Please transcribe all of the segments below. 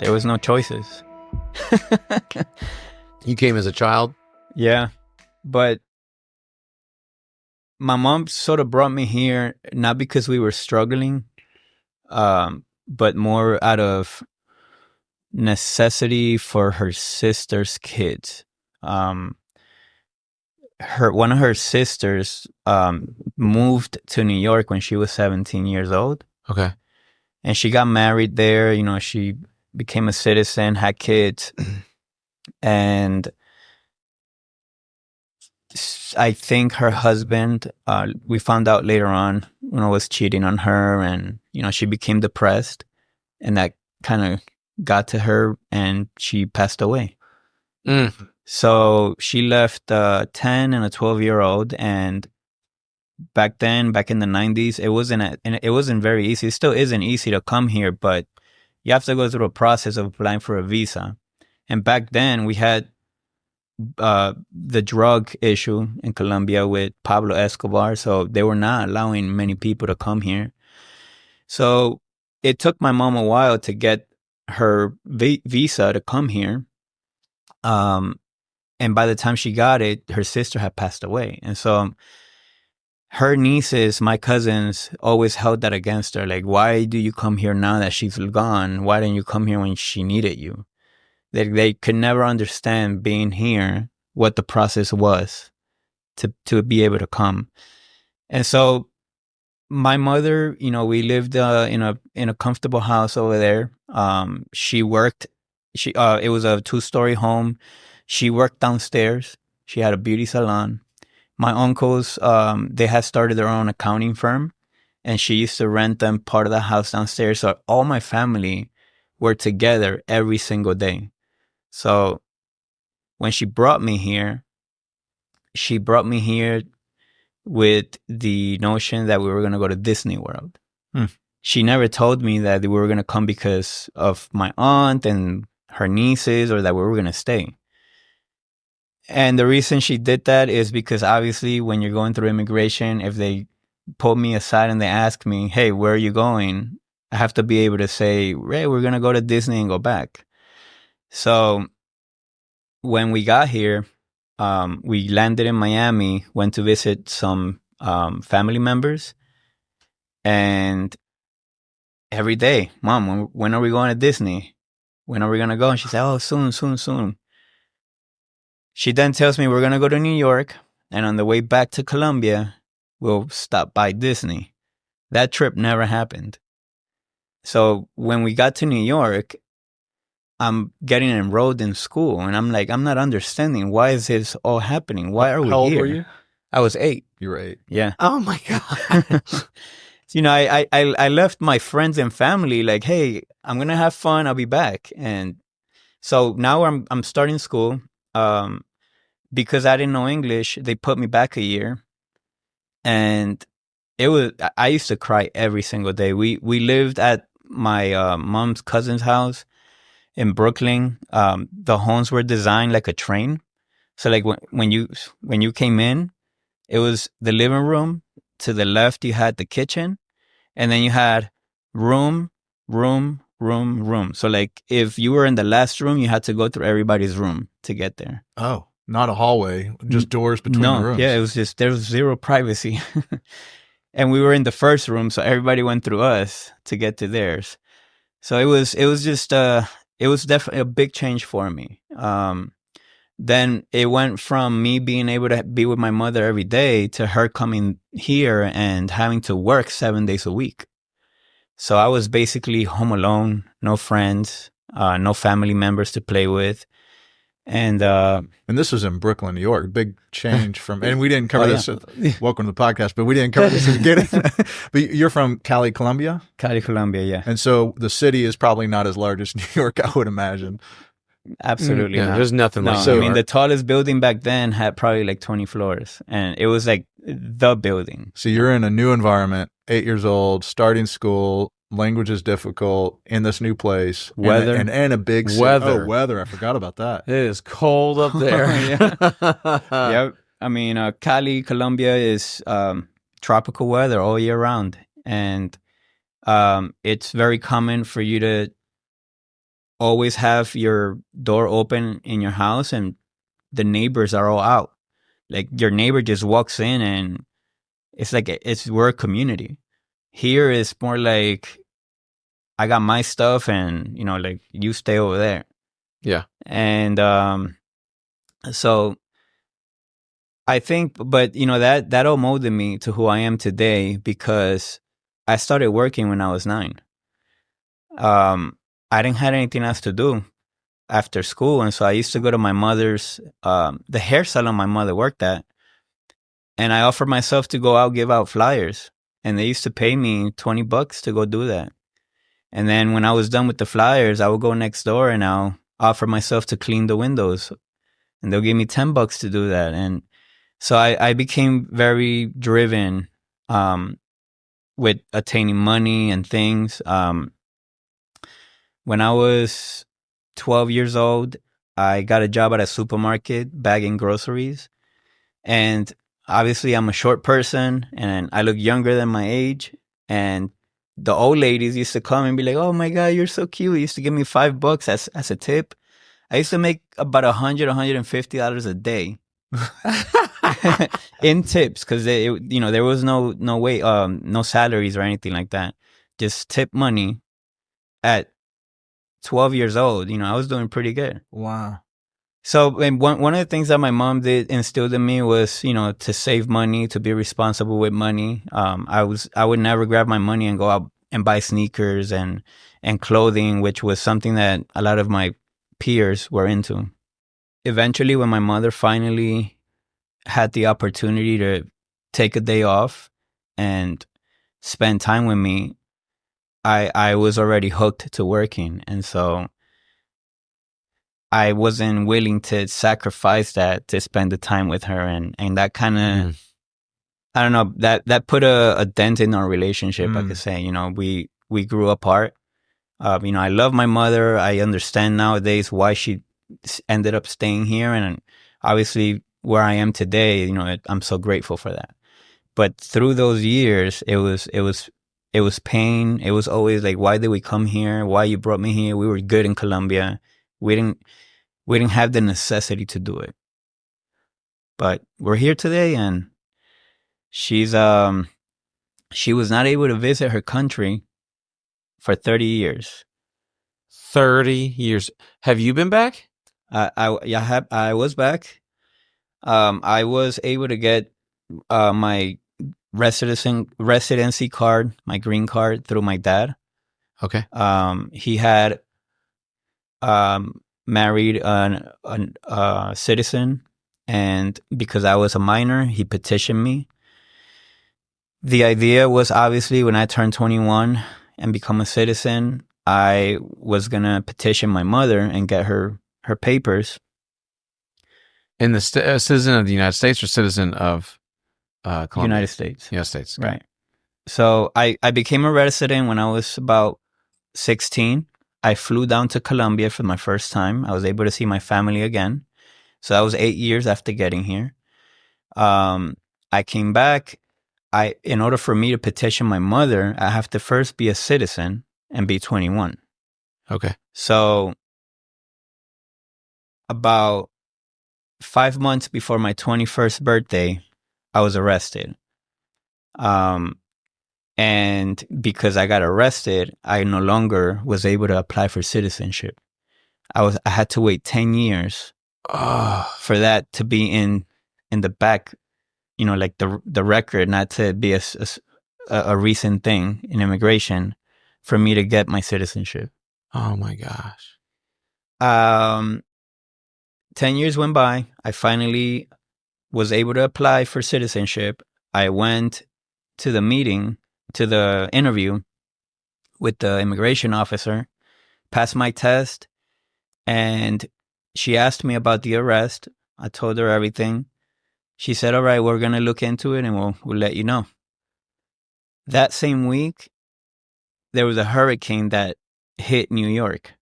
There was no choices. You came as a child? Yeah. But my mom sort of brought me here, not because we were struggling, but more out of necessity for her sister's kids. One of her sisters moved to New York when she was 17 years old. Okay. And she got married there. You know, she became a citizen, had kids. And I think her husband, we found out later on, was cheating on her. And, she became depressed. And that kind of got to her and she passed away. Mm. So she left a 10 and a 12-year-old. And back in the 90s, it wasn't very easy. It still isn't easy to come here, but you have to go through a process of applying for a visa. And back then we had the drug issue in Colombia with Pablo Escobar, so they were not allowing many people to come here. So it took my mom a while to get her visa to come here. And by the time she got it, her sister had passed away. And so her nieces, my cousins, always held that against her. Like, why do you come here now that she's gone? Why didn't you come here when she needed you? They could never understand being here, what the process was to be able to come. And so my mother, we lived in a comfortable house over there. She worked. It was a 2-story home. She worked downstairs. She had a beauty salon. My uncles, they had started their own accounting firm, and she used to rent them part of the house downstairs. So all my family were together every single day. So when she brought me here with the notion that we were going to go to Disney World. She never told me that we were going to come because of my aunt and her nieces or that we were going to stay. And the reason she did that is because obviously when you're going through immigration, if they pull me aside and they ask me, hey, where are you going? I have to be able to say, Ray, we're going to go to Disney and go back. So when we got here, we landed in Miami, went to visit some family members. And every day, Mom, when are we going to Disney? When are we going to go? And she said, oh, soon. She then tells me we're going to go to New York, and on the way back to Colombia, we'll stop by Disney. That trip never happened. So when we got to New York, I'm getting enrolled in school, and I'm like, I'm not understanding. Why is this all happening? Why are we here? How old were you? I was 8. You were 8. Yeah. Oh my God. I left my friends and family like, hey, I'm going to have fun. I'll be back. And so now I'm starting school. Because I didn't know English, they put me back a year. And I used to cry every single day. We lived at my mom's cousin's house in Brooklyn. The homes were designed like a train. So like when you came in, it was the living room. To the left, you had the kitchen. And then you had room. So like if you were in the last room, you had to go through everybody's room to get there. Oh, not a hallway, just doors between the rooms. Yeah, it was just, there was zero privacy. And we were in the first room, so everybody went through us to get to theirs. So it was definitely a big change for me. Then it went from me being able to be with my mother every day to her coming here and having to work 7 days a week. So I was basically home alone, no friends, no family members to play with. And this was in Brooklyn, New York. Big change from, and we didn't cover this. Welcome to the podcast, but we didn't cover this at the beginning. But you're from Cali, Colombia? Cali, Colombia, yeah. And so the city is probably not as large as New York, I would imagine. Absolutely not. There's nothing like that. I mean, the tallest building back then had probably like 20 floors, and it was like the building. So you're in a new environment, 8 years old, starting school. Language is difficult in this new place. Weather. And a big city. Weather. Oh, weather. I forgot about that. It is cold up there. Yep. I mean, Cali, Colombia is tropical weather all year round. And it's very common for you to always have your door open in your house and the neighbors are all out. Like your neighbor just walks in and it's like we're a community. Here is more like I got my stuff and like you stay over there. Yeah. And so I think, but that all molded me to who I am today because I started working when I was 9. I didn't have anything else to do after school, and so I used to go to my mother's, the hair salon my mother worked at, and I offered myself to go out give out flyers, and they used to pay me $20 to go do that. And then when I was done with the flyers, I would go next door and I'll offer myself to clean the windows, and they'll give me $10 to do that. And so I became very driven with attaining money and things. When I was 12 years old, I got a job at a supermarket bagging groceries. And obviously, I'm a short person and I look younger than my age. And the old ladies used to come and be like, "Oh my God, you're so cute." They used to give me $5 as a tip. I used to make about $150 a day in tips because there was no way, no salaries or anything like that. Just tip money at 12 years old. I was doing pretty good. Wow. So, and one of the things that my mom did instilled in me was, to save money, to be responsible with money. I would never grab my money and go out and buy sneakers and clothing, which was something that a lot of my peers were into. Eventually, when my mother finally had the opportunity to take a day off and spend time with me, I was already hooked to working. And so I wasn't willing to sacrifice that to spend the time with her. And that kind of, I don't know, that put a dent in our relationship, I could say. We grew apart. I love my mother. I understand nowadays why she ended up staying here. And obviously where I am today, I'm so grateful for that. But through those years, it was pain. It was always like, why did we come here? Why you brought me here? We were good in Colombia. We didn't have the necessity to do it. But we're here today, and she was not able to visit her country for 30 years. 30 years. Have you been back? I was back. I was able to get my residency card, my green card, through my dad. Okay. He had married a citizen, and because I was a minor, he petitioned me. The idea was obviously when I turned 21 and become a citizen, I was gonna petition my mother and get her papers. In the citizen of the United States or citizen of Colombia? United States. United States. Right. So I became a resident when I was about 16. I flew down to Colombia for my first time. I was able to see my family again. So that was 8 years after getting here. I came back. In order for me to petition my mother, I have to first be a citizen and be 21. Okay. So about 5 months before my 21st birthday, I was arrested. And because I got arrested, I no longer was able to apply for citizenship. I had to wait 10 years for that to be in the back, like the record, not to be a recent thing in immigration for me to get my citizenship. Oh my gosh. 10 years went by. I finally was able to apply for citizenship. I went to the interview with the immigration officer, passed my test, and she asked me about the arrest. I told her everything. She said, "All right, we're going to look into it and we'll let you know." That same week, there was a hurricane that hit New York,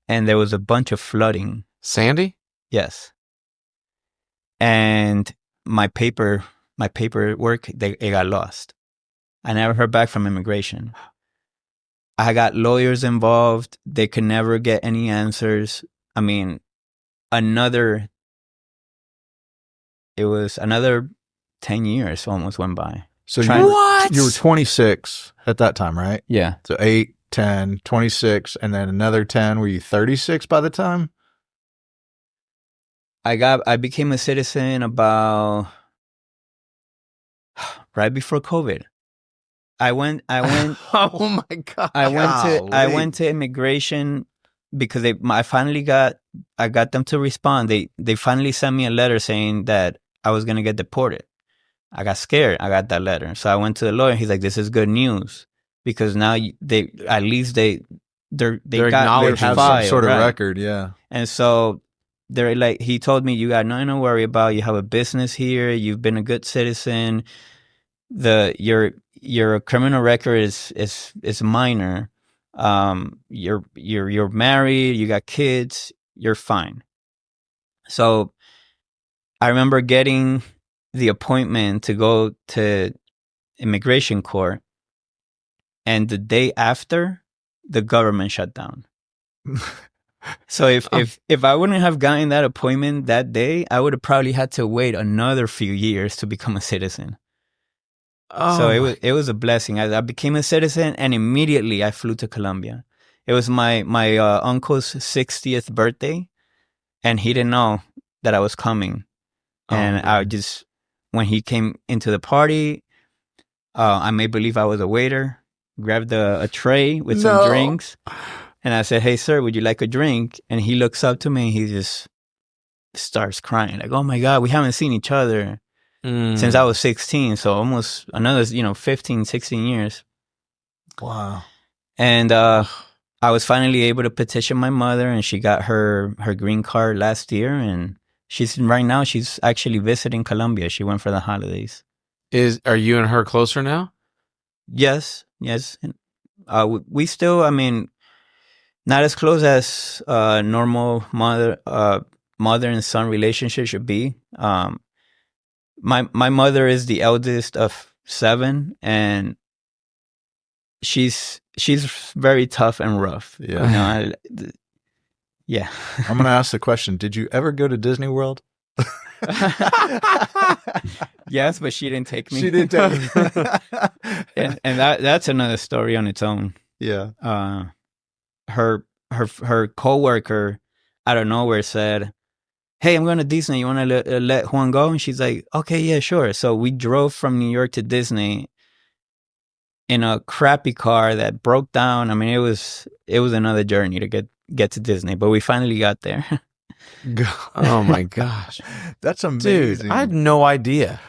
and there was a bunch of flooding. Sandy? Yes. And my paperwork, it got lost. I never heard back from immigration. I got lawyers involved. They could never get any answers. I mean, another 10 years almost went by. So What? you were 26 at that time, right? Yeah. So 8, 10, 26, and then another 10. Were you 36 by the time? I became a citizen about right before COVID. I went Oh my God. I went to immigration because I got them to respond. They finally sent me a letter saying that I was going to get deported. I got scared. I got that letter. So I went to the lawyer. He's like, this is good news because now they got acknowledged Have file, some sort of right? record, yeah. And so they're like, he told me, you got nothing to worry about. You have a business here. You've been a good citizen. Your criminal record is minor. You're married. You got kids. You're fine. So I remember getting the appointment to go to immigration court, and the day after, the government shut down. So if I wouldn't have gotten that appointment that day, I would have probably had to wait another few years to become a citizen. So it was a blessing. I became a citizen, and immediately I flew to Colombia. It was my uncle's 60th birthday, and he didn't know that I was coming. And I just, when he came into the party, I made believe I was a waiter, grabbed a tray with some drinks, and I said, "Hey, sir, would you like a drink?" And he looks up to me, and he just starts crying, like, "Oh my God, we haven't seen each other since I was 16, so almost another, 15, 16 years." Wow. And I was finally able to petition my mother, and she got her green card last year, and right now she's actually visiting Colombia. She went for the holidays. Are you and her closer now? Yes. We still, I mean, not as close as normal mother and son relationship should be. My mother is the eldest of 7, and she's very tough and rough. Yeah. Yeah. I'm going to ask the question, did you ever go to Disney World? Yes, but she didn't take me. She didn't take me. and that's another story on its own. Yeah. Her coworker out of nowhere said, "Hey, I'm going to Disney. You want to let Juan go?" And she's like, "Okay, yeah, sure." So we drove from New York to Disney in a crappy car that broke down. I mean, it was another journey to get to Disney, but we finally got there. Oh my gosh. That's amazing. Dude, I had no idea.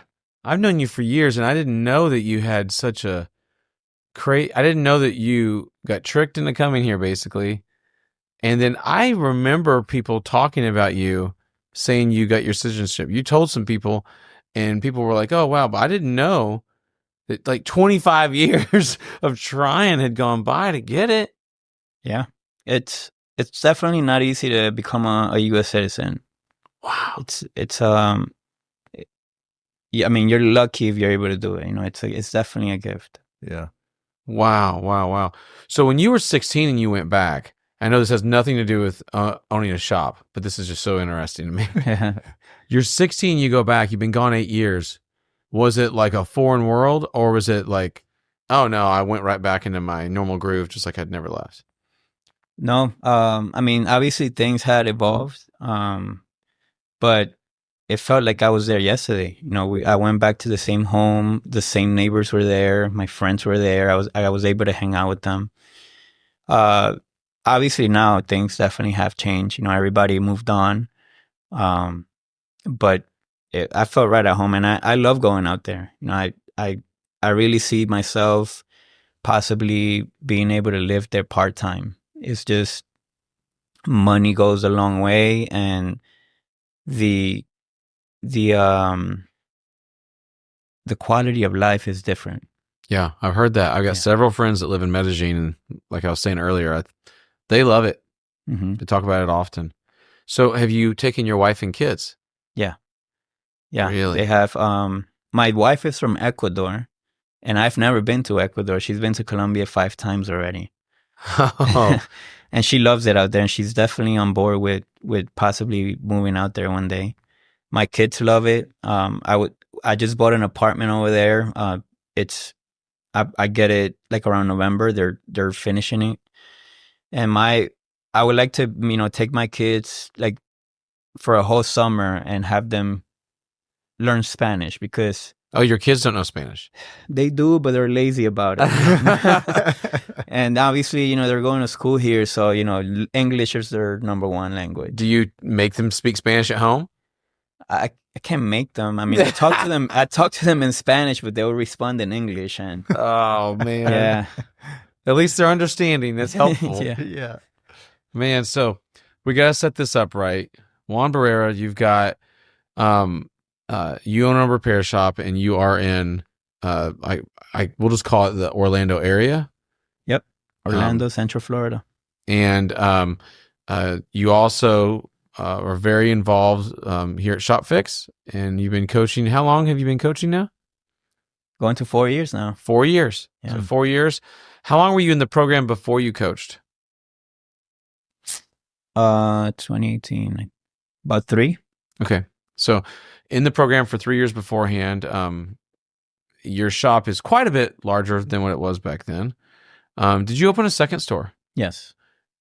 I've known you for years, and I didn't know that you had such a I didn't know that you got tricked into coming here, basically. And then I remember people talking about you, saying you got your citizenship. You told some people, and people were like, "Oh, wow," but I didn't know that like 25 years of trying had gone by to get it. Yeah. It's definitely not easy to become a U.S. citizen. Wow. Yeah, I mean, you're lucky if you're able to do it. It's definitely a gift. Yeah. Wow. So when you were 16 and you went back, I know this has nothing to do with owning a shop, but this is just so interesting to me. You're 16, you go back, you've been gone 8 years. Was it like a foreign world, or was it like, oh no, I went right back into my normal groove, just like I'd never left? No, I mean, obviously things had evolved, but it felt like I was there yesterday. I went back to the same home, the same neighbors were there, my friends were there. I was able to hang out with them. Obviously now things definitely have changed. Everybody moved on, but I felt right at home, and I love going out there. I really see myself possibly being able to live there part-time. It's just money goes a long way, and the quality of life is different. Yeah, I've heard that. I've got several friends that live in Medellin, and like I was saying earlier, they love it. Mm-hmm. They talk about it often. So have you taken your wife and kids? Yeah, really? They have. My wife is from Ecuador, and I've never been to Ecuador. She's been to Colombia 5 times already. Oh, And she loves it out there, and she's definitely on board with possibly moving out there one day. My kids love it. I just bought an apartment over there. I get it like around November. They're finishing it, and I would like to take my kids like for a whole summer and have them learn Spanish, because oh, your kids don't know Spanish. they do, but they're lazy about it. And obviously, they're going to school here, so English is their number one language. Do you make them speak Spanish at home? I can't make them. I mean, I talk to them. I talk to them in Spanish, but they will respond in English. And Oh man, yeah, at least they're understanding. That's helpful. Yeah. Yeah. Man, so we gotta set this up right. Juan Barrera, you've got you own a repair shop, and you are in we'll just call it the Orlando area. Yep, Orlando, Central Florida. And you also are very involved here at Shop Fix, and you've been coaching. How long have you been coaching now? Going to 4 years now. 4 years. Yeah. So 4 years. How long were you in the program before you coached? 2018, about 3. Okay. So in the program for 3 years beforehand, your shop is quite a bit larger than what it was back then. Did you open a second store? Yes.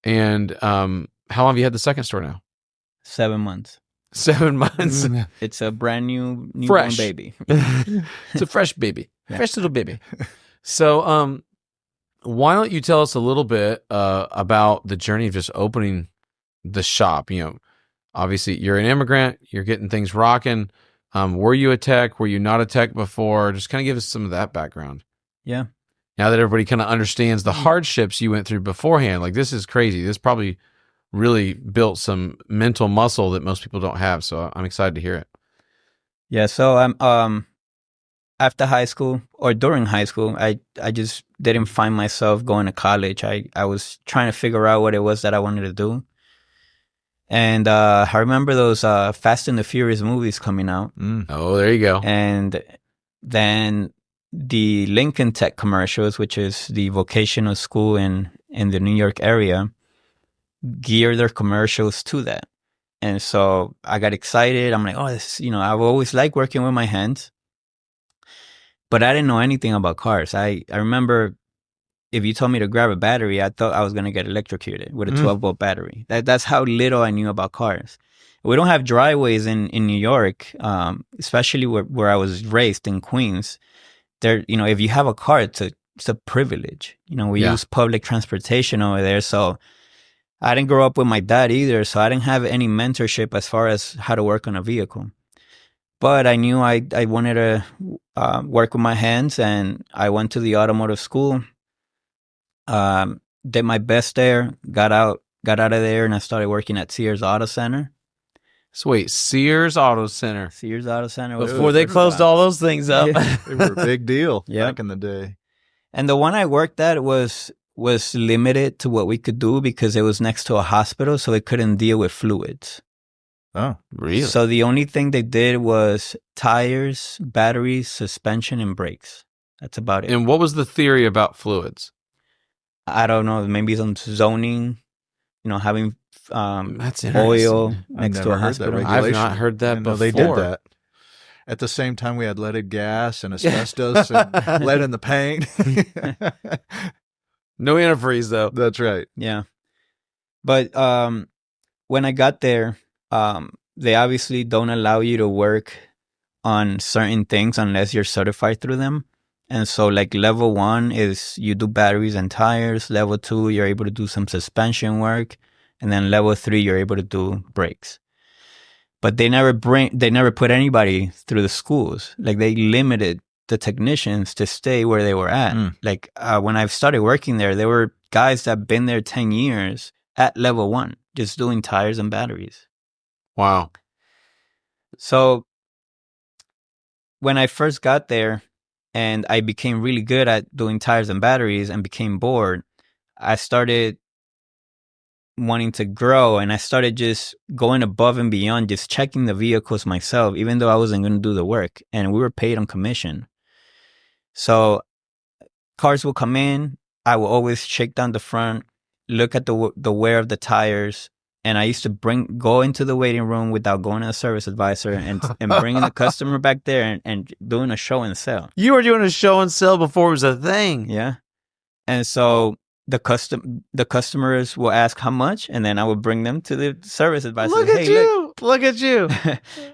And how long have you had the second store now? 7 months. 7 months. It's a brand new newborn Fresh. baby. It's a fresh baby. Yeah. Fresh little baby. So why don't you tell us a little bit about the journey of just opening the shop? Obviously you're an immigrant, you're getting things rocking. Were you a tech? Were you not a tech before? Just kind of give us some of that background. Yeah. Now that everybody kind of understands the hardships you went through beforehand, like this is crazy. This probably really built some mental muscle that most people don't have. So I'm excited to hear it. Yeah. So after high school, or during high school, I just didn't find myself going to college. I was trying to figure out what it was that I wanted to do. And I remember those Fast and the Furious movies coming out. Oh, there you go. And then the Lincoln Tech commercials, which is the vocational school in the New York area, gear their commercials to that. And so I got excited. I'm like, oh, this, I've always liked working with my hands, but I didn't know anything about cars. I remember if you told me to grab a battery, I thought I was going to get electrocuted with a 12-volt battery. That's how little I knew about cars. We don't have driveways in New York, especially where I was raised in Queens. There, if you have a car, it's a privilege. We use public transportation over there. So I didn't grow up with my dad either. So I didn't have any mentorship as far as how to work on a vehicle. But I knew I wanted to work with my hands, and I went to the automotive school. Did my best there, got out of there, and I started working at Sears Auto Center. So wait, Sears Auto Center. Sears Auto Center. Before they closed all those things up. Yeah. They were a big deal Yeah. back in the day. And the one I worked at was limited to what we could do because it was next to a hospital, so it couldn't deal with fluids. Oh, Really? So the only thing they did was tires, batteries, suspension, and brakes. That's about it. And what was the theory about fluids? I don't know, maybe some zoning, having That's oil interesting. next I've to a never heard that hospital. regulation. I've not heard that I know before. they did that. At the same time, we had leaded gas and asbestos and lead in the paint. No antifreeze though. That's right. Yeah. But when I got there, they obviously don't allow you to work on certain things unless you're certified through them. And so like level 1 is you do batteries and tires. Level 2, you're able to do some suspension work. And then level 3, you're able to do brakes. But they never put anybody through the schools. Like they limited the technicians to stay where they were at. Like when I started working there were guys that been there 10 years at level 1, just doing tires and batteries. Wow. So when I first got there and I became really good at doing tires and batteries and became bored, I started wanting to grow, and I started just going above and beyond, just checking the vehicles myself, even though I wasn't going to do the work, and we were paid on commission. So cars will come in, I will always shake down the front, look at the wear of the tires, and I used to go into the waiting room without going to a service advisor and bringing the customer back there and doing a show and sell. You were doing a show and sell before it was a thing. Yeah. And so the customers will ask how much, and then I would bring them to the service advisor. Look at you. Look at you.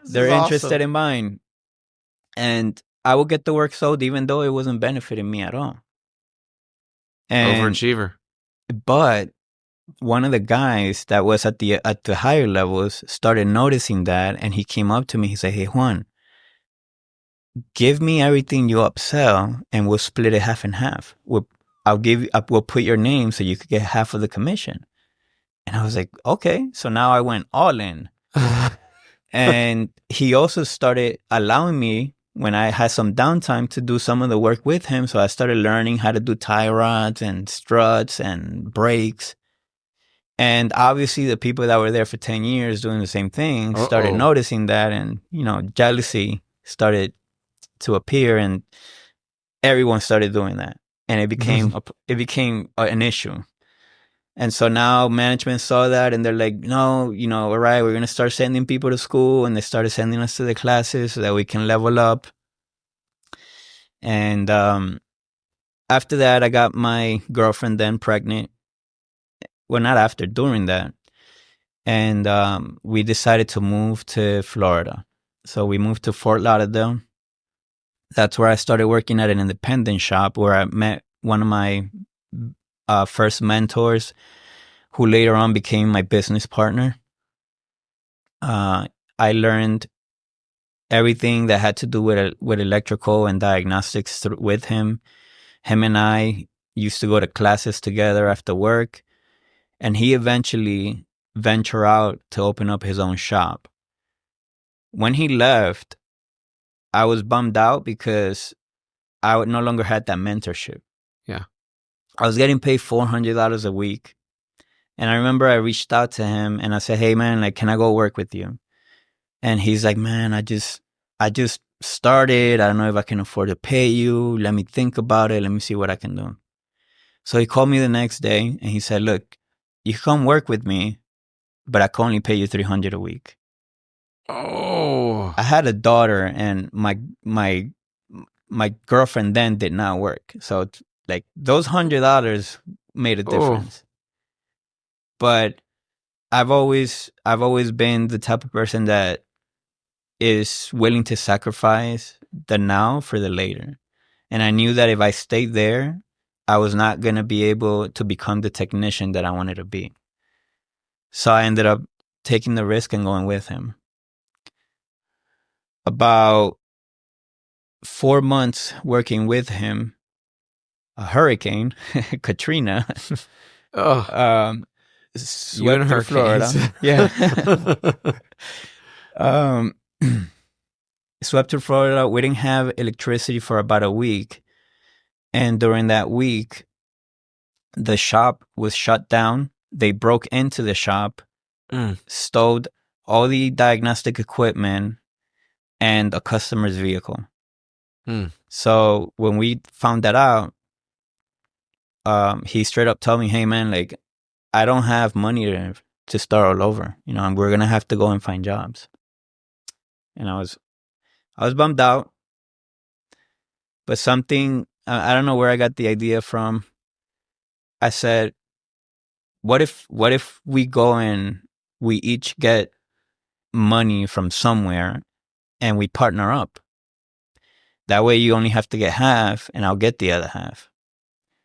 They're interested in mine. And I would get the work sold even though it wasn't benefiting me at all. And, overachiever. But one of the guys that was at the higher levels started noticing that, and he came up to me. He said, "Hey, Juan, give me everything you upsell, and we'll split it half and half. We'll put your name so you could get half of the commission." And I was like, "Okay." So now I went all in, and he also started allowing me, when I had some downtime, to do some of the work with him. So I started learning how to do tie rods and struts and brakes. And obviously the people that were there for 10 years doing the same thing started noticing that, and, jealousy started to appear, and everyone started doing that. And it became an issue. And so now management saw that, and they're like, "No, all right, we're going to start sending people to school." And they started sending us to the classes so that we can level up. And after that, I got my girlfriend then pregnant. Well, not after, during that. And we decided to move to Florida. So we moved to Fort Lauderdale. That's where I started working at an independent shop, where I met one of my first mentors, who later on became my business partner. I learned everything that had to do with electrical and diagnostics with him. Him and I used to go to classes together after work, and he eventually ventured out to open up his own shop. When he left, I was bummed out because I no longer had that mentorship. Yeah. I was getting paid $400 a week. And I remember I reached out to him and I said, "Hey man, like, can I go work with you?" And he's like, "Man, I just started. I don't know if I can afford to pay you. Let me think about it. Let me see what I can do." So he called me the next day and he said, "Look, you can come work with me, but I can only pay you $300 a week." Oh. I had a daughter, and my girlfriend then did not work. So like those $100 made a difference. But I've always been the type of person that is willing to sacrifice the now for the later. And I knew that if I stayed there, I was not going to be able to become the technician that I wanted to be. So I ended up taking the risk and going with him. About 4 months working with him, a hurricane, Katrina, swept through Florida. Yeah. Swept through Florida. We didn't have electricity for about a week. And during that week, the shop was shut down. They broke into the shop, stole all the diagnostic equipment and a customer's vehicle. So when we found that out, he straight up told me, "Hey man, like, I don't have money to start all over. We're gonna have to go and find jobs." And I was bummed out. But something, I don't know where I got the idea from. I said, what if we go and we each get money from somewhere and we partner up? That way you only have to get half and I'll get the other half.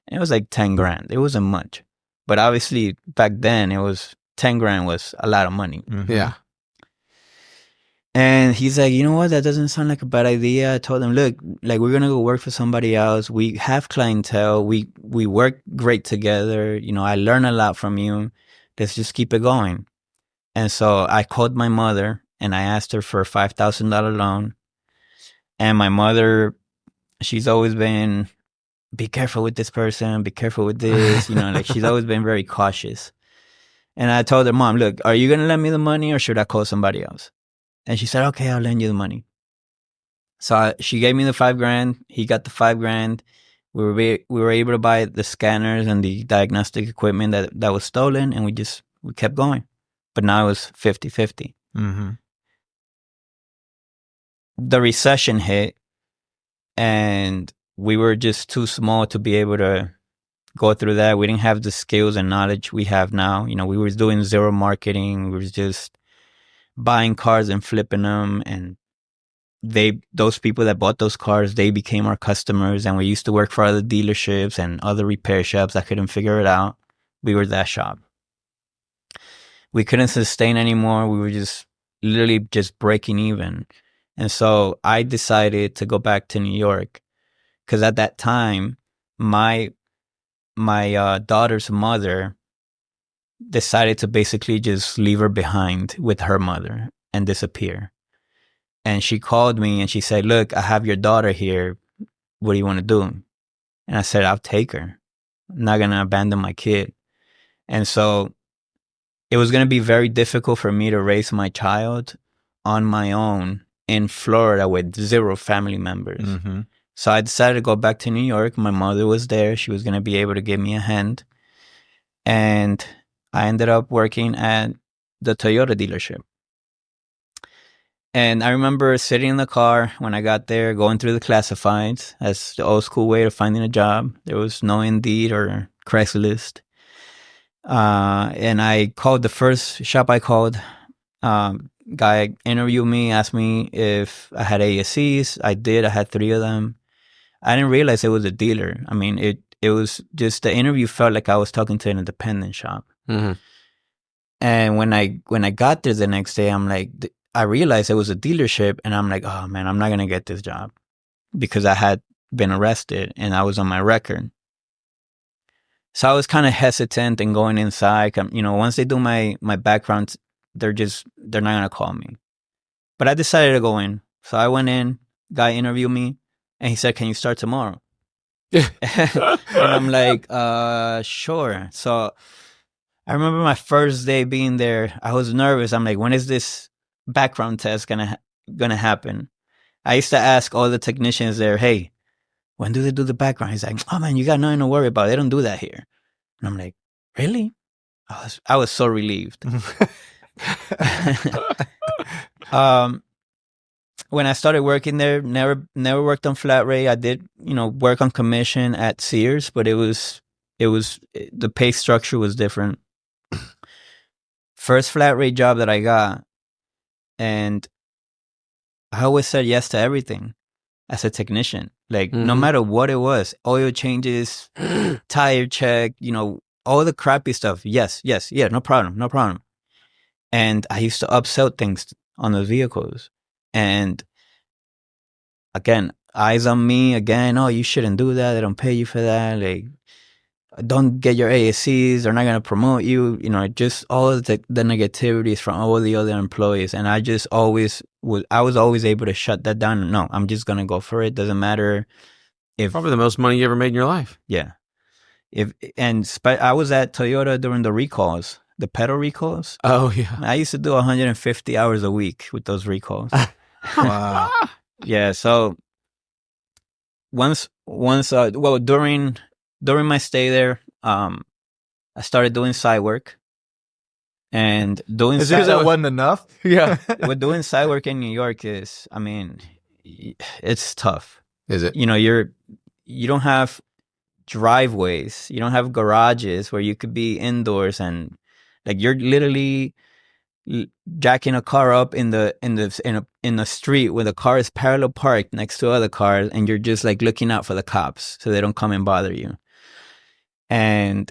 And it was like 10 grand. It wasn't much. But obviously back then 10 grand was a lot of money. Mm-hmm. Yeah. And he's like, "You know what? That doesn't sound like a bad idea." I told him, "Look, like, we're going to go work for somebody else. We have clientele. We work great together. I learn a lot from you. Let's just keep it going." And so I called my mother and I asked her for a $5,000 loan. And my mother, she's always been, "Be careful with this person. Be careful with this." Like, she's always been very cautious. And I told her, "Mom, look, are you going to lend me the money or should I call somebody else?" And she said, "Okay, I'll lend you the money." So she gave me the $5 grand. He got the $5 grand. We were able to buy the scanners and the diagnostic equipment that was stolen, and we kept going. But now it was 50-50. Mm-hmm. The recession hit, and we were just too small to be able to go through that. We didn't have the skills and knowledge we have now. We were doing zero marketing. We were just buying cars and flipping them, and those people that bought those cars, they became our customers, and we used to work for other dealerships and other repair shops that couldn't figure it out. We were that shop. We couldn't sustain anymore. We were just literally just breaking even. And so I decided to go back to New York, because at that time, my daughter's mother decided to basically just leave her behind with her mother and disappear. And she called me and she said, "Look, I have your daughter here. What do you want to do?" And I said, "I'll take her. I'm not going to abandon my kid." And so it was going to be very difficult for me to raise my child on my own in Florida with zero family members. Mm-hmm. So I decided to go back to New York. My mother was there. She was going to be able to give me a hand. And I ended up working at the Toyota dealership. And I remember sitting in the car when I got there, going through the classifieds. That's the old school way of finding a job. There was no Indeed or Craigslist. And I called the first shop I called. Guy interviewed me, asked me if I had ASCs. I did. I had 3 of them. I didn't realize it was a dealer. I mean, it was just, the interview felt like I was talking to an independent shop. Mm-hmm. And when I got there the next day, I'm like, I realized it was a dealership, and I'm like, oh man, I'm not going to get this job, because I had been arrested and I was on my record. So I was kind of hesitant in going inside. Once they do my background, they're not going to call me. But I decided to go in. So I went in, guy interviewed me, and he said, "Can you start tomorrow?" And I'm like, sure. So I remember my first day being there. I was nervous. I'm like, when is this background test gonna happen? I used to ask all the technicians there, "Hey, when do they do the background?" He's like, "Oh man, you got nothing to worry about. They don't do that here." And I'm like, really? I was so relieved. When I started working there, never worked on flat rate. I did, work on commission at Sears, but it was the pay structure was different. First flat rate job that I got, and I always said yes to everything as a technician. Like, no matter what it was, oil changes, tire check, all the crappy stuff. Yes, yeah, no problem. And I used to upsell things on those vehicles. And again, eyes on me again. "Oh, you shouldn't do that. They don't pay you for that. Like, don't get your ASCs. They're not going to promote you." Just all of the negativities from all the other employees. And I just I was always able to shut that down. No, I'm just going to go for it. Doesn't matter if. Probably the most money you ever made in your life. Yeah. I was at Toyota during the recalls, the pedal recalls. Oh, yeah. I used to do 150 hours a week with those recalls. Wow. Yeah. So during my stay there, I started doing side work. And doing Because that wasn't enough? Yeah. What doing side work in New York is, I mean, it's tough. Is it? You don't have driveways. You don't have garages where you could be indoors, and like you're literally jacking a car up in the street where the car is parallel parked next to other cars, and you're just like looking out for the cops so they don't come and bother you. And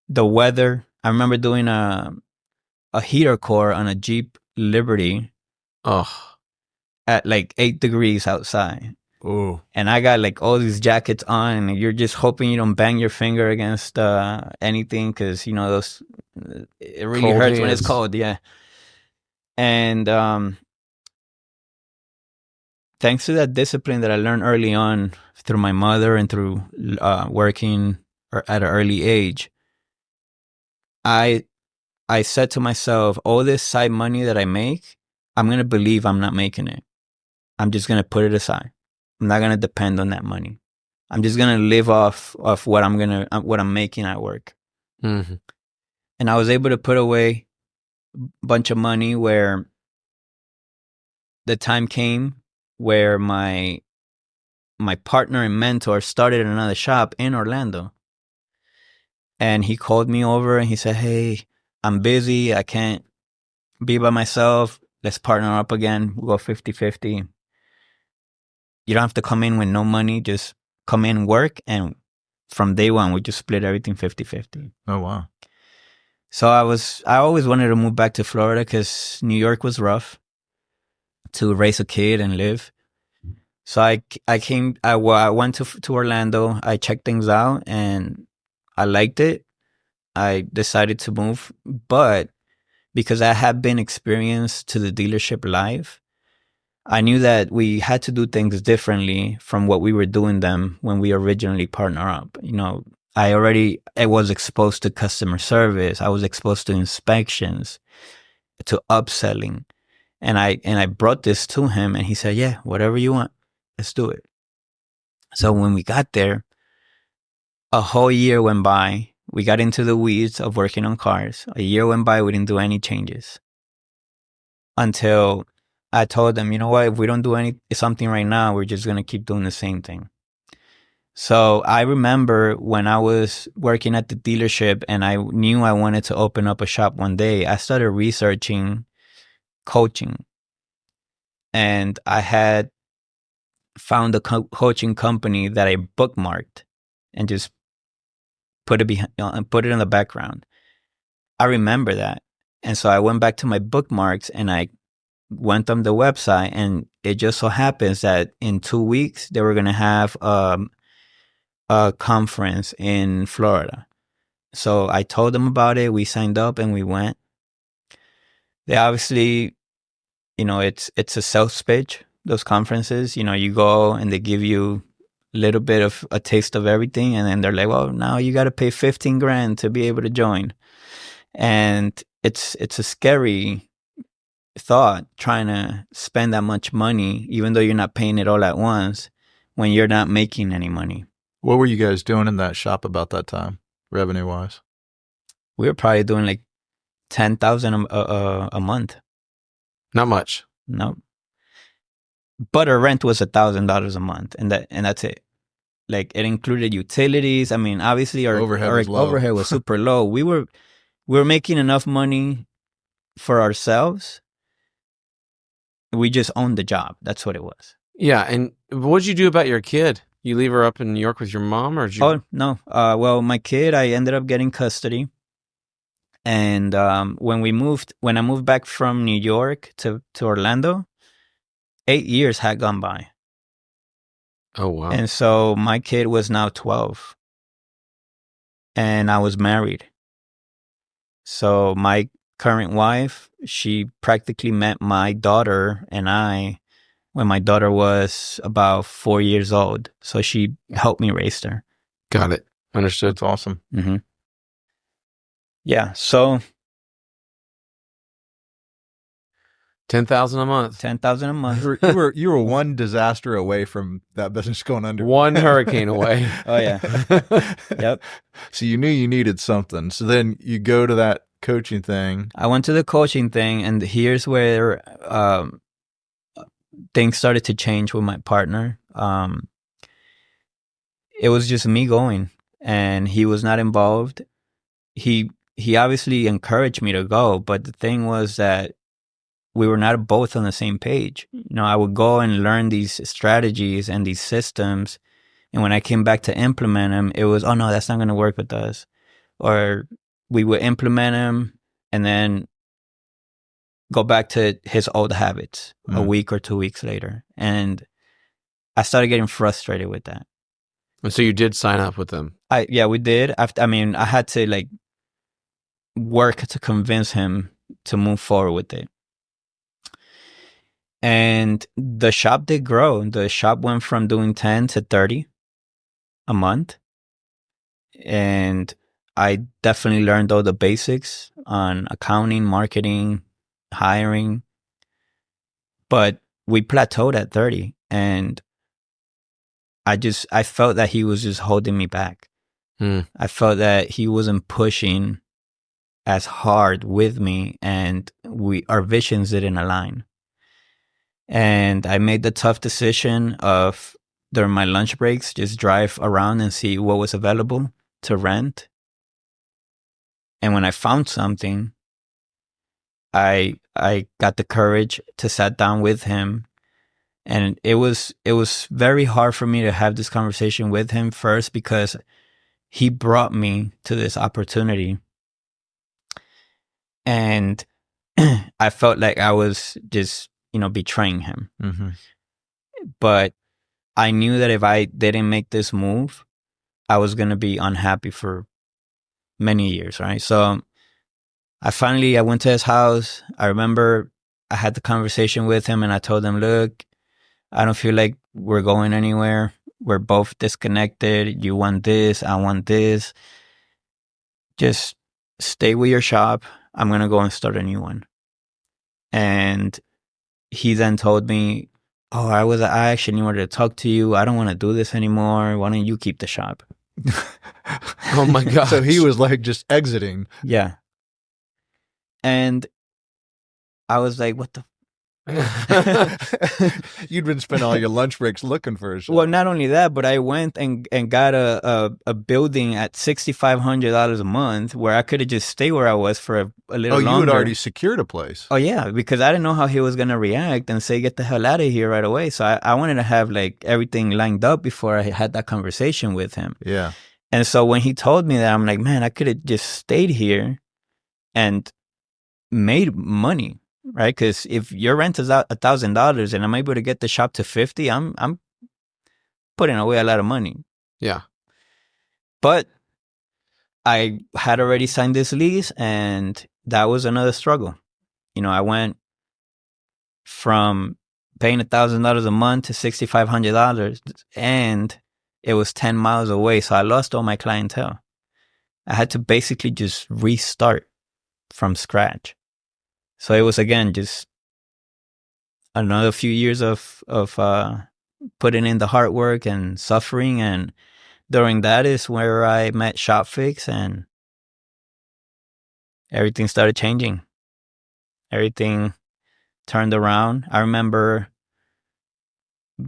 the weather, I remember doing a heater core on a Jeep Liberty at like 8 degrees outside. Oh. And I got like all these jackets on, and you're just hoping you don't bang your finger against anything, because those it really Cold hurts when hands. it's cold. Yeah. And thanks to that discipline that I learned early on through my mother and through working at an early age, I said to myself, all this side money that I make, I'm going to believe I'm not making it. I'm just going to put it aside. I'm not going to depend on that money. I'm just going to live off of what I'm making at work. Mm-hmm. And I was able to put away a bunch of money where the time came where my partner and mentor started another shop in Orlando. And he called me over and he said, "Hey, I'm busy. I can't be by myself. Let's partner up again. We'll go 50-50. You don't have to come in with no money. Just come in, work. And from day one, we just split everything 50-50. Oh, wow. So I always wanted to move back to Florida because New York was rough to raise a kid and live. So I went to Orlando. I checked things out and I liked it. I decided to move, but because I had been experienced to the dealership live, I knew that we had to do things differently from what we were doing them when we originally partner up. You know, I was exposed to customer service. I was exposed to inspections, to upselling. And I brought this to him and he said, "Yeah, whatever you want, let's do it." So when we got there, a whole year went by. We got into the weeds of working on cars. A year went by, we didn't do any changes. Until I told them, you know what, if we don't do something right now, we're just going to keep doing the same thing. So I remember when I was working at the dealership and I knew I wanted to open up a shop one day, I started researching coaching. And I had found a coaching company that I bookmarked and just put it in the background. I remember that. And so I went back to my bookmarks and I went on the website, and it just so happens that in 2 weeks they were going to have a conference in Florida. So I told them about it. We signed up and we went. They obviously, you know, it's a sales pitch, those conferences. You know, you go and they give you a little bit of a taste of everything, and then they're like, "Well, now you got to pay 15 grand to be able to join." And it's a scary thought, trying to spend that much money, even though you're not paying it all at once, when you're not making any money. What were you guys doing in that shop about that time, revenue wise? We were probably doing like 10,000 a month. Not much. No, but our rent was $1,000 a month, and that's it. Like, it included utilities. I mean, obviously our overhead was super low. We were making enough money for ourselves. We just owned the job. That's what it was. Yeah, and what'd you do about your kid? You leave her up in New York with your mom, or did you? Oh, no. Well, my kid, I ended up getting custody. And when I moved back from New York to Orlando, 8 years had gone by. Oh, wow. And so my kid was now 12. And I was married. So my current wife, she practically met my daughter and I when my daughter was about 4 years old. So she helped me raise her. Got it. Understood. That's awesome. Mm-hmm. Yeah. So 10,000 a month. 10,000 a month. You were one disaster away from that business going under. One hurricane away. Oh, yeah. Yep. So you knew you needed something. So then you go to that coaching thing. I went to the coaching thing, and here's where things started to change with my partner. It was just me going, and he was not involved. He obviously encouraged me to go, but the thing was that we were not both on the same page. You know, I would go and learn these strategies and these systems, and when I came back to implement them, it was, "Oh no, that's not going to work with us." Or we would implement them and then go back to his old habits a week or 2 weeks later. And I started getting frustrated with that. And so you did sign up with them? Yeah, we did. I had to like work to convince him to move forward with it. And the shop did grow. The shop went from doing 10 to 30 a month. And I definitely learned all the basics on accounting, marketing, hiring. But we plateaued at 30. And I felt that he was just holding me back. I felt that he wasn't pushing as hard with me, and our visions didn't align. And I made the tough decision of, during my lunch breaks, just drive around and see what was available to rent. And when I found something, I got the courage to sit down with him. And it was very hard for me to have this conversation with him first, because he brought me to this opportunity. And I felt like I was just, betraying him. Mm-hmm. But I knew that if I didn't make this move, I was going to be unhappy for many years, right? So I went to his house. I remember I had the conversation with him, and I told him, look, I don't feel like we're going anywhere. We're both disconnected. You want this, I want this. Just stay with your shop. I'm going to go and start a new one. And he then told me, oh, I actually wanted to talk to you. I don't want to do this anymore. Why don't you keep the shop? Oh my God. So he was like just exiting. Yeah. And I was like, what the? You'd been spending all your lunch breaks looking for a shop. Well, not only that, but I went and got a building at $6,500 a month, where I could have just stayed where I was for a little longer. Oh, you had already secured a place. Oh, yeah, because I didn't know how he was going to react and say, get the hell out of here right away. So I wanted to have like everything lined up before I had that conversation with him. Yeah. And so when he told me that, I'm like, man, I could have just stayed here and made money. Right, because if your rent is out $1,000 and I'm able to get the shop to $50, I'm putting away a lot of money. Yeah, but I had already signed this lease, and that was another struggle. I went from paying $1,000 a month to $6,500, and it was 10 miles away, so I lost all my clientele. I had to basically just restart from scratch. So it was, again, just another few years of putting in the hard work and suffering. And during that is where I met ShopFix, and everything started changing. Everything turned around. I remember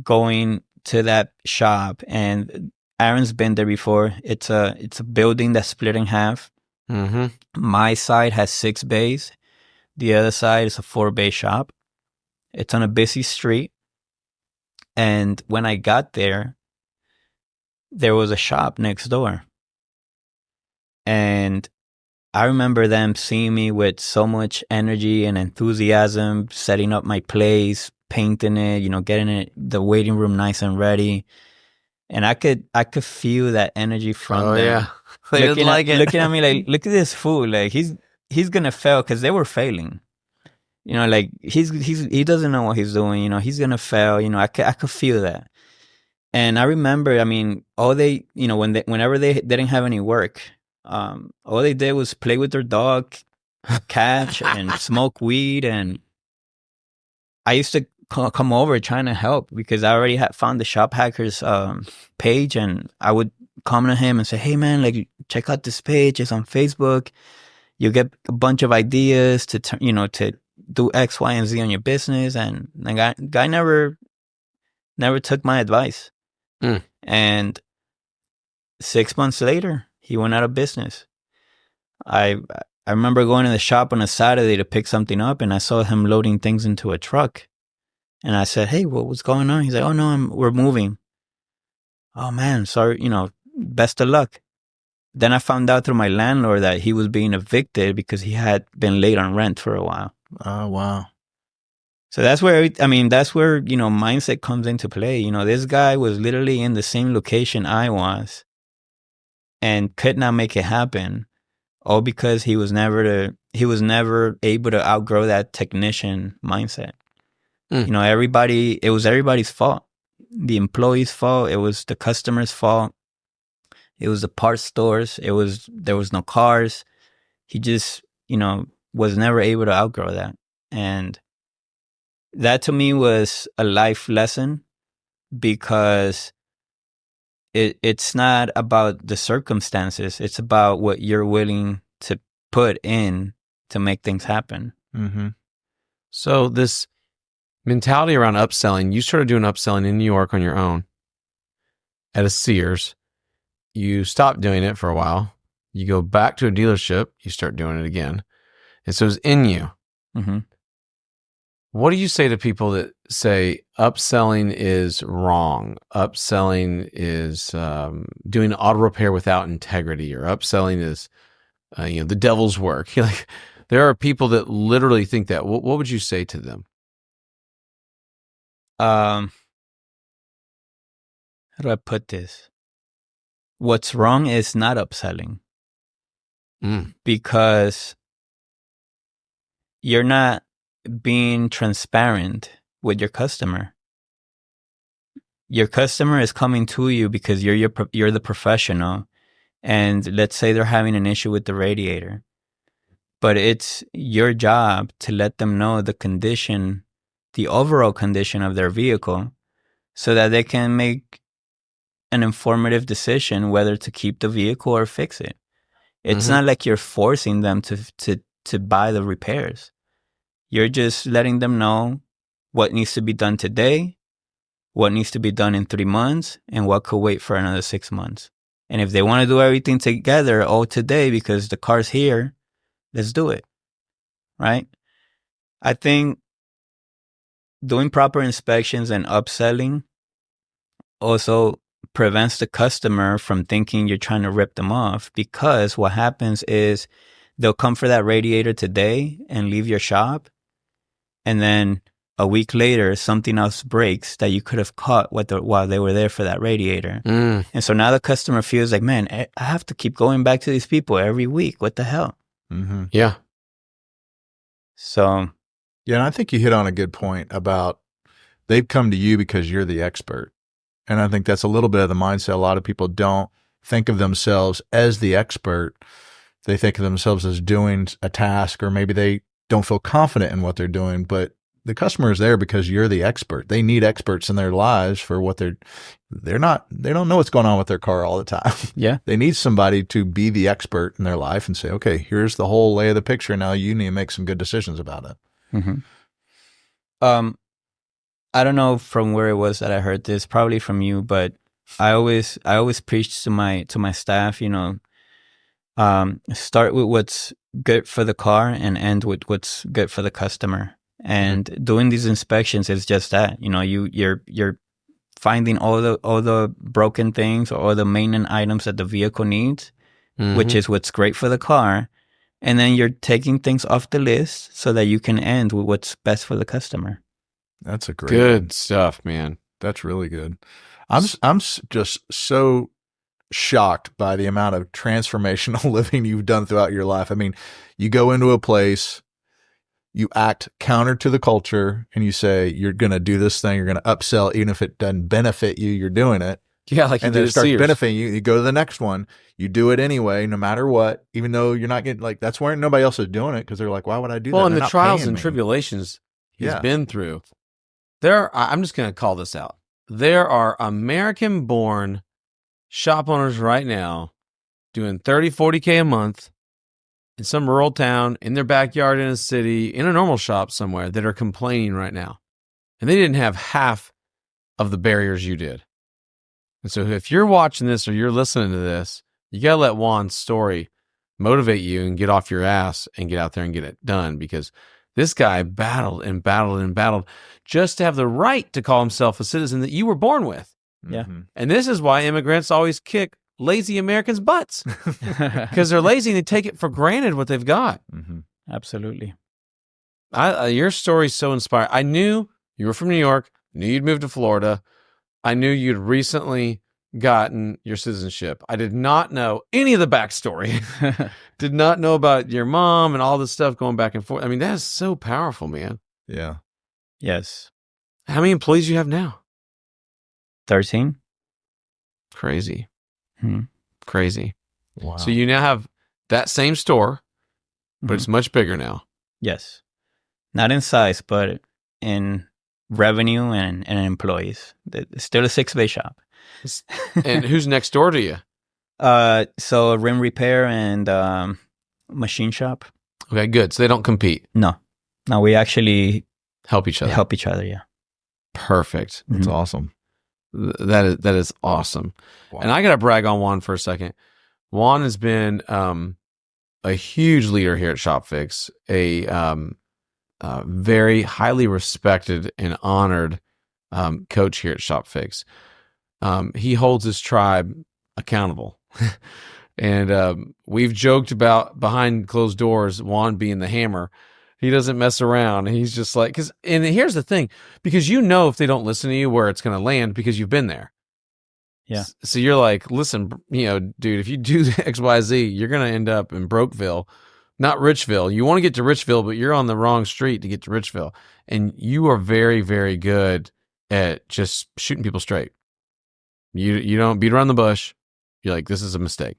going to that shop, and Aaron's been there before. It's a building that's split in half. Mm-hmm. My side has 6 bays. The other side is a 4-bay shop. It's on a busy street. And when I got there, there was a shop next door. And I remember them seeing me with so much energy and enthusiasm, setting up my place, painting it, getting the waiting room nice and ready. And I could feel that energy from them. Yeah. They looking, didn't like it. Looking at me like, look at this fool. Like, he's going to fail, because they were failing. Like, he doesn't know what he's doing. He's going to fail. I could feel that. And I remember, all they, whenever they didn't have any work, all they did was play with their dog, catch, and smoke weed. And I used to come over trying to help, because I already had found the Shop Hackers page, and I would comment on him and say, hey man, like, check out this page. It's on Facebook. You get a bunch of ideas to to do X, Y, and Z on your business. And the guy never took my advice. And 6 months later, he went out of business. I remember going to the shop on a Saturday to pick something up, and I saw him loading things into a truck. And I said, hey, what's going on? He's like, oh no, we're moving. Oh man, sorry, best of luck. Then I found out through my landlord that he was being evicted because he had been late on rent for a while. Oh, wow. So that's where, mindset comes into play. This guy was literally in the same location I was and could not make it happen, all because he was never able to outgrow that technician mindset. It was everybody's fault. The employee's fault. It was the customer's fault. It was the parts stores. There was no cars. He just, was never able to outgrow that. And that to me was a life lesson, because it's not about the circumstances. It's about what you're willing to put in to make things happen. Mm-hmm. So this mentality around upselling, you started doing upselling in New York on your own at a Sears. You stopped doing it for a while. You go back to a dealership. You start doing it again. And so it's in you. Mm-hmm. What do you say to people that say upselling is wrong? Upselling is doing auto repair without integrity, or upselling is the devil's work. Like, there are people that literally think that. What would you say to them? How do I put this? What's wrong is not upselling, because you're not being transparent with your customer. Your customer is coming to you because you're the professional, and let's say they're having an issue with the radiator, but it's your job to let them know the condition, the overall condition of their vehicle, so that they can make an informative decision whether to keep the vehicle or fix it. It's not like you're forcing them to buy the repairs. You're just letting them know what needs to be done today, what needs to be done in 3 months, and what could wait for another 6 months. And if they want to do everything together all today because the car's here, let's do it. Right? I think doing proper inspections and upselling also prevents the customer from thinking you're trying to rip them off, because what happens is they'll come for that radiator today and leave your shop, and then a week later something else breaks that you could have caught while they were there for that radiator. And so now the customer feels like, man, I have to keep going back to these people every week. What the hell? Mm-hmm. Yeah. So yeah, and I think you hit on a good point about they've come to you because you're the expert. And I think that's a little bit of the mindset. A lot of people don't think of themselves as the expert. They think of themselves as doing a task, or maybe they don't feel confident in what they're doing, but the customer is there because you're the expert. They need experts in their lives for what they don't know what's going on with their car all the time. Yeah. They need somebody to be the expert in their life and say, okay, here's the whole lay of the picture. Now you need to make some good decisions about it. Mm-hmm. I don't know from where it was that I heard this, probably from you, but I always preach to my staff, start with what's good for the car and end with what's good for the customer. And doing these inspections is just that. You're finding all the broken things or all the maintenance items that the vehicle needs, which is what's great for the car. And then you're taking things off the list so that you can end with what's best for the customer. That's a great good stuff, man. That's really good. I'm just so shocked by the amount of transformational living you've done throughout your life. I mean, you go into a place, you act counter to the culture, and you say, you're going to do this thing, you're going to upsell, even if it doesn't benefit you, you're doing it. Yeah, like you and did then it at starts Sears. benefiting you. You go to the next one, you do it anyway, no matter what, even though you're not getting, like, that's where nobody else is doing it, because they're like, why would I do that? Well, and They're the not trials paying and me. tribulations he's been through. I'm just going to call this out. There are American-born shop owners right now doing $30,000, $40,000 a month in some rural town, in their backyard in a city, in a normal shop somewhere, that are complaining right now. And they didn't have half of the barriers you did. And so if you're watching this or you're listening to this, you got to let Juan's story motivate you and get off your ass and get out there and get it done, because this guy battled and battled and battled just to have the right to call himself a citizen that you were born with. Yeah. And this is why immigrants always kick lazy Americans' butts, because they're lazy and they take it for granted what they've got. Absolutely. Your story's so inspiring. I knew you were from New York, knew you'd moved to Florida. I knew you'd recently gotten your citizenship. I did not know any of the backstory. Did not know about your mom and all this stuff going back and forth. I mean, that is so powerful, man. Yeah. Yes. How many employees do you have now? 13. Crazy. Hmm. Crazy. Wow. So you now have that same store, but it's much bigger now. Yes. Not in size, but in revenue and employees. It's still a 6-bay shop. And who's next door to you? So rim repair and machine shop. Okay, good. So they don't compete. No, we actually Help each other. help each other. Yeah. Perfect. That's awesome. That is awesome. Wow. And I got to brag on Juan for a second. Juan has been a huge leader here at ShopFix, a very highly respected and honored coach here at ShopFix. He holds his tribe accountable. And we've joked about behind closed doors, Juan being the hammer. He doesn't mess around. He's just like, and here's the thing, because you know if they don't listen to you where it's going to land because you've been there. Yeah. So you're like, listen, dude, if you do X, Y, Z, you're going to end up in Brokeville, not Richville. You want to get to Richville, but you're on the wrong street to get to Richville. And you are very, very good at just shooting people straight. You don't beat around the bush. You're like, this is a mistake.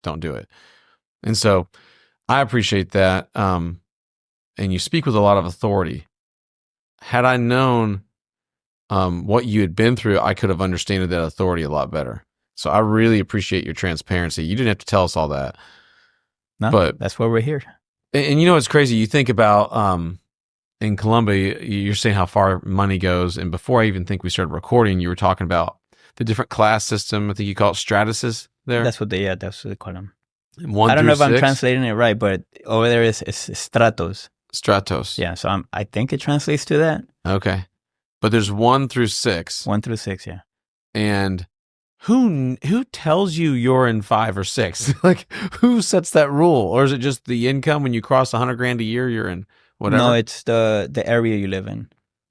Don't do it. And so I appreciate that. And you speak with a lot of authority. Had I known what you had been through, I could have understood that authority a lot better. So I really appreciate your transparency. You didn't have to tell us all that. No, but that's why we're here. And you know, it's crazy. You think about in Colombia, you're saying how far money goes. And before I even think we started recording, you were talking about the different class system. I think you call it stratuses there. That's what they call them. One I don't know if through I'm six? translating it right, but over there is stratos. Stratos. Yeah, so I think it translates to that. Okay. But there's 1 through 6. 1 through 6, yeah. And who tells you you're in 5 or 6? Like, who sets that rule? Or is it just the income when you cross $100,000 a year, you're in whatever? No, it's the area you live in.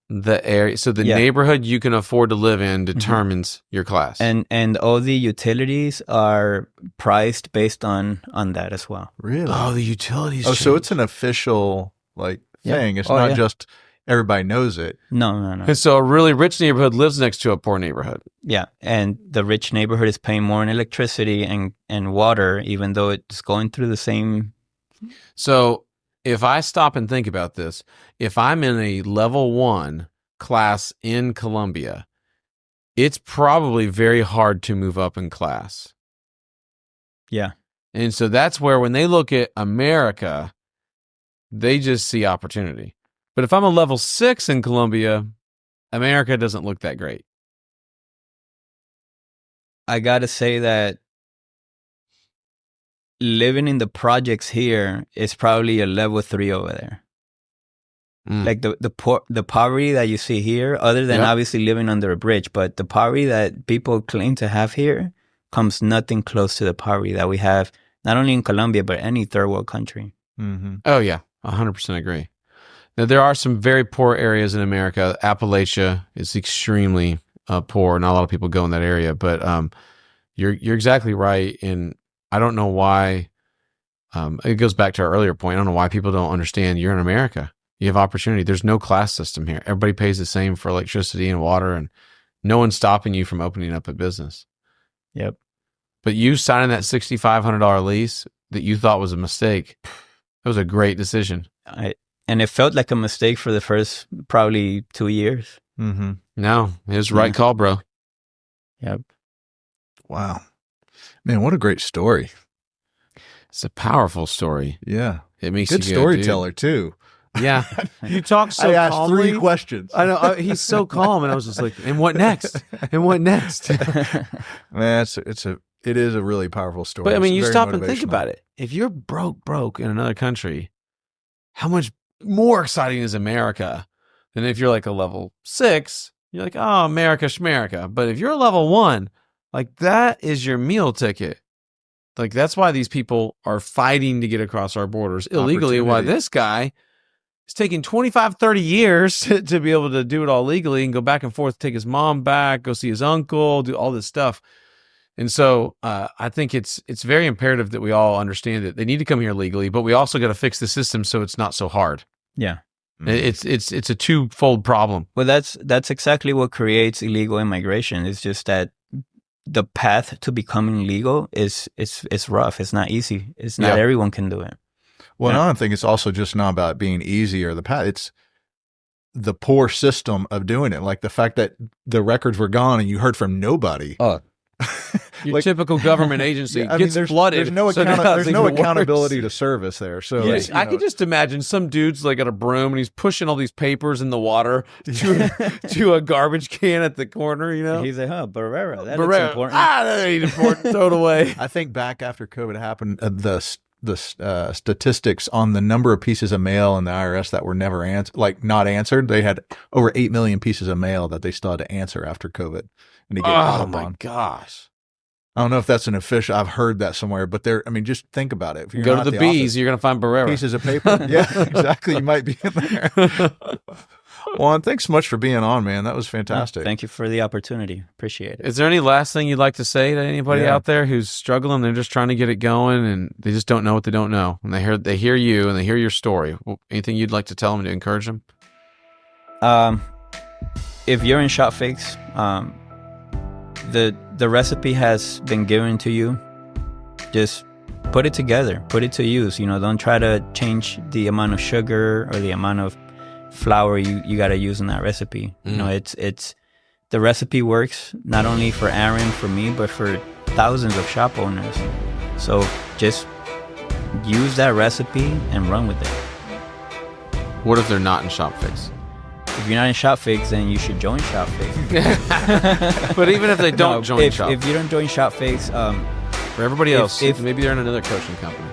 The area. So the neighborhood you can afford to live in determines your class. And all the utilities are priced based on that as well. Really? Oh, the utilities. Oh, so it's an official thing. It's not just everybody knows it. No. And so a really rich neighborhood lives next to a poor neighborhood. Yeah, and the rich neighborhood is paying more in electricity and water, even though it's going through the same. So if I stop and think about this, if I'm in a level 1 class in Colombia, it's probably very hard to move up in class. Yeah. And so that's where when they look at America, they just see opportunity. But if I'm a level 6 in Colombia, America doesn't look that great. I got to say that living in the projects here is probably a level 3 over there. Like the poverty that you see here, other than obviously living under a bridge, but the poverty that people claim to have here comes nothing close to the poverty that we have, not only in Colombia, but any third world country. Mm-hmm. Oh, yeah. 100% agree. Now, there are some very poor areas in America. Appalachia is extremely poor. Not a lot of people go in that area, but you're exactly right. And I don't know why. It goes back to our earlier point. I don't know why people don't understand you're in America. You have opportunity. There's no class system here. Everybody pays the same for electricity and water, and no one's stopping you from opening up a business. Yep. But you signing that $6,500 lease that you thought was a mistake, that was a great decision. And it felt like a mistake for the first probably 2 years. Mm-hmm. No, it was the right call, bro. Yep. Wow. Man, what a great story. It's a powerful story. Yeah. It makes Good you storyteller, too. Yeah. You talk so I asked calmly. 3 questions. I know. He's so calm. And I was just like, and what next? And what next? Man, it is a really powerful story. But I mean, It's you very stop and think motivational. about it. If you're broke in another country, how much more exciting is America than if you're like a level 6? You're like, oh, America, schmerica. But if you're a level 1, like that is your meal ticket. Like that's why these people are fighting to get across our borders illegally. Why this guy is taking 25, 30 years to be able to do it all legally and go back and forth, take his mom back, go see his uncle, do all this stuff. And so I think it's very imperative that we all understand that they need to come here legally, but we also got to fix the system so it's not so hard. Yeah. It's a twofold problem. Well, that's exactly what creates illegal immigration. It's just that the path to becoming legal is rough. It's not easy. It's not everyone can do it. Well, I don't think it's also just not about being easy or the path. It's the poor system of doing it. Like the fact that the records were gone and you heard from nobody. Oh, Your typical government agency gets flooded. There's no, so now it's there's no even accountability worse. to service there. So Yes, you I know, could just imagine some dude's like got a broom and he's pushing all these papers in the water to a garbage can at the corner, you know? he's like, huh, Barrera, that Barrera, looks important. that ain't important. Throw it away. I think back after COVID happened, the statistics on the number of pieces of mail in the IRS that were never not answered. They had over 8 million pieces of mail that they still had to answer after COVID. And to get caught Oh up my on. gosh. I don't know if that's an official. I've heard that somewhere, but just think about it. If you're Go not to the at bees, office, you're going to find Barrera. pieces of paper. Yeah, exactly. You might be in there. Juan, thanks so much for being on, man. That was fantastic. Thank you for the opportunity. Appreciate it. Is there any last thing you'd like to say to anybody Yeah. out there who's struggling? They're just trying to get it going and they just don't know what they don't know. And they hear you and they hear your story. Anything you'd like to tell them to encourage them? If you're in shop fakes, the recipe has been given to you. Just put it together, put it to use. Don't try to change the amount of sugar or the amount of flour you got to use in that recipe. It's the recipe works not only for Aaron, for me, but for thousands of shop owners. So just use that recipe and run with it. What if they're not in shop fix? If you're not in shop fakes, then you should join shop fakes. But even if they don't join shop, if you don't join shop fakes, for everybody else, if maybe they're in another coaching company.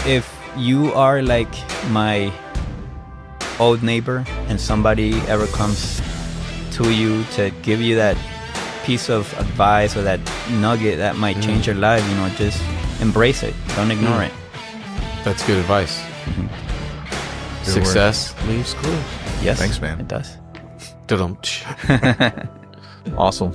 If you are like my old neighbor and somebody ever comes to you to give you that piece of advice or that nugget that might change your life, just embrace it. Don't ignore it. That's good advice. Good Success leaves clues. Yes. Thanks, man. It does. Dum. Awesome.